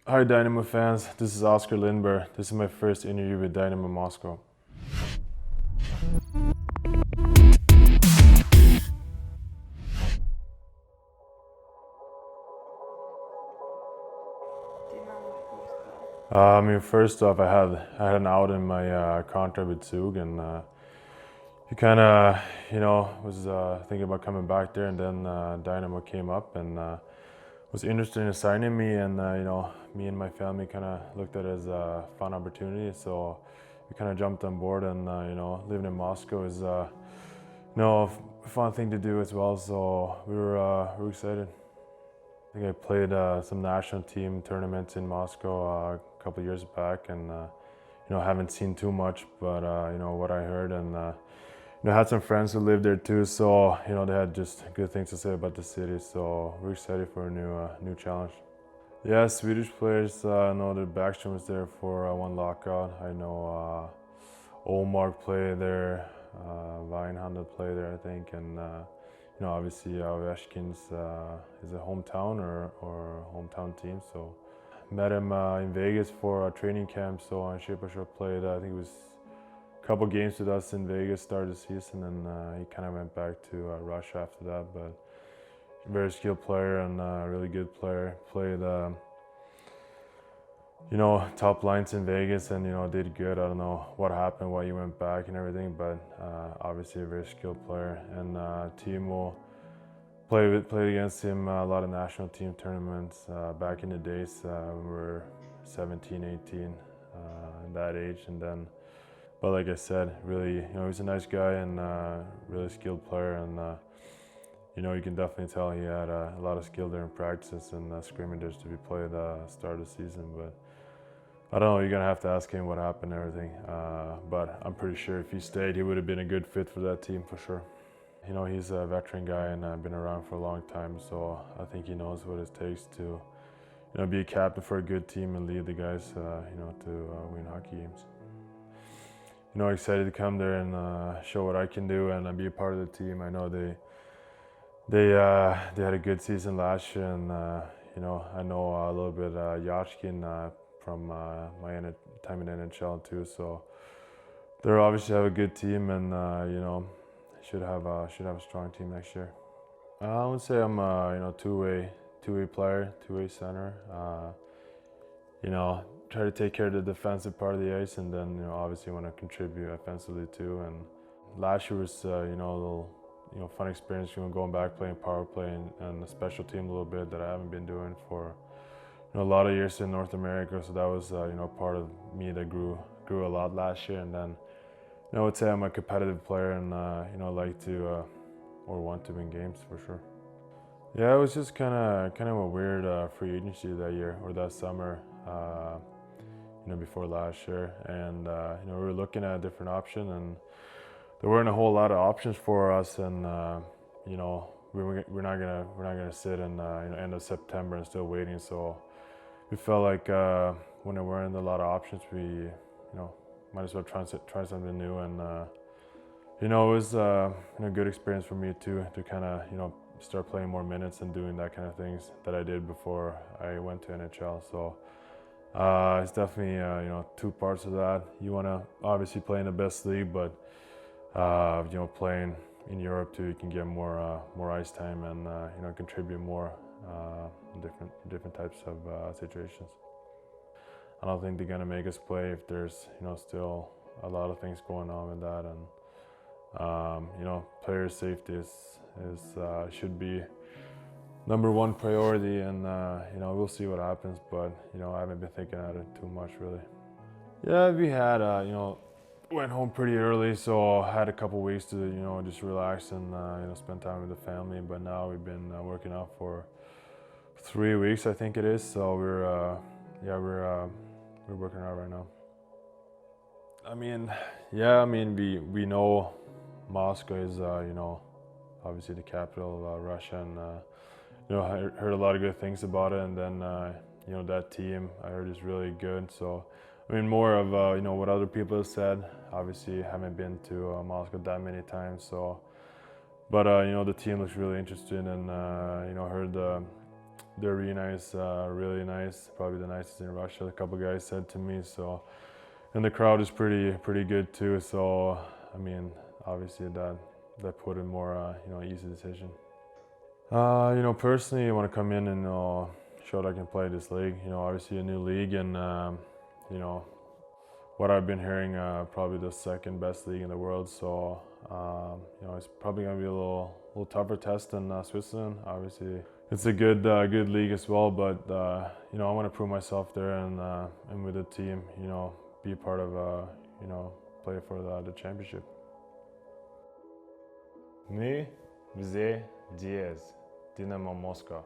Hi Dynamo fans, this is Oskar Lindberg. This is my first interview with Dynamo Moscow. First off, I had an out in my contract with Zug, and he kind of, was thinking about coming back there, and then Dynamo came up and was interested in signing me, and me and my family kind of looked at it as a fun opportunity, so we kind of jumped on board, and living in Moscow is a fun thing to do as well, so we were excited. I think I played some national team tournaments in Moscow a couple years back, and haven't seen too much, but what I heard, and had some friends who lived there too, so they had just good things to say about the city. So we're excited for a new challenge. Yeah, Swedish players. I know that Backstrom was there for one lockout. I know Omark played there, Weinhandel played there, I think, and obviously Ovechkin's is a hometown or hometown team. So met him in Vegas for a training camp. So Shepard played. I think it was a couple games with us in Vegas, started the season, and he kind of went back to Russia after that. But very skilled player and really good player. Played top lines in Vegas, and did good. I don't know what happened, why he went back and everything, but obviously a very skilled player. And Timo played against him a lot of national team tournaments back in the days when we were 17, 18, that age, and then. But like I said, really, he's a nice guy and really skilled player, and you can definitely tell he had a lot of skill there in practices and scrimmages to be played start of the season. But I don't know, you're gonna have to ask him what happened and everything. But I'm pretty sure if he stayed, he would have been a good fit for that team for sure. He's a veteran guy and been around for a long time, so I think he knows what it takes to, be a captain for a good team and lead the guys, to win hockey games. Excited to come there and show what I can do and be a part of the team. I know they had a good season last year, and I know a little bit Yachkin from my time in NHL too. So they obviously have a good team, and should have a strong team next year. I would say I'm two-way player, two-way center. Try to take care of the defensive part of the ice, and then obviously want to contribute offensively too. And last year was a little fun experience, going back playing power play and the special team a little bit that I haven't been doing for a lot of years in North America. So that was part of me that grew a lot last year. And then I would say I'm a competitive player and like to or want to win games for sure. Yeah, it was just kind of a weird free agency that year or that summer. Before last year, and we were looking at a different option, and there weren't a whole lot of options for us, and we're not gonna sit in end of September and still waiting. So we felt like when there weren't a lot of options, we might as well try something new, and it was a good experience for me too to kind of start playing more minutes and doing that kind of things that I did before I went to NHL. So. It's definitely two parts of that. You want to obviously play in the best league, but playing in Europe too, you can get more ice time and contribute more in different types of situations. I don't think they're gonna make us play if there's still a lot of things going on with that, and player safety is should be number one priority, and we'll see what happens, but I haven't been thinking about it too much really. Yeah, we had went home pretty early, so I had a couple weeks to just relax and spend time with the family. But now we've been working out for 3 weeks, I think it is. So we're working out right now. We know Moscow is obviously the capital of Russia, and I heard a lot of good things about it, and then that team I heard is really good. So more of what other people have said. Obviously, haven't been to Moscow that many times. So, but the team looks really interesting, and heard they're really nice, probably the nicest in Russia. A couple guys said to me, so, and the crowd is pretty good too. So I mean, obviously that put in more easy decision. Personally, I want to come in and show that I can play this league. Obviously a new league, and what I've been hearing, probably the second best league in the world. So it's probably going to be a little tougher test than Switzerland. Obviously, it's a good league as well. But I want to prove myself there and with the team. Be part of play for the championship. Мы все здесь, Dynamo Moscow.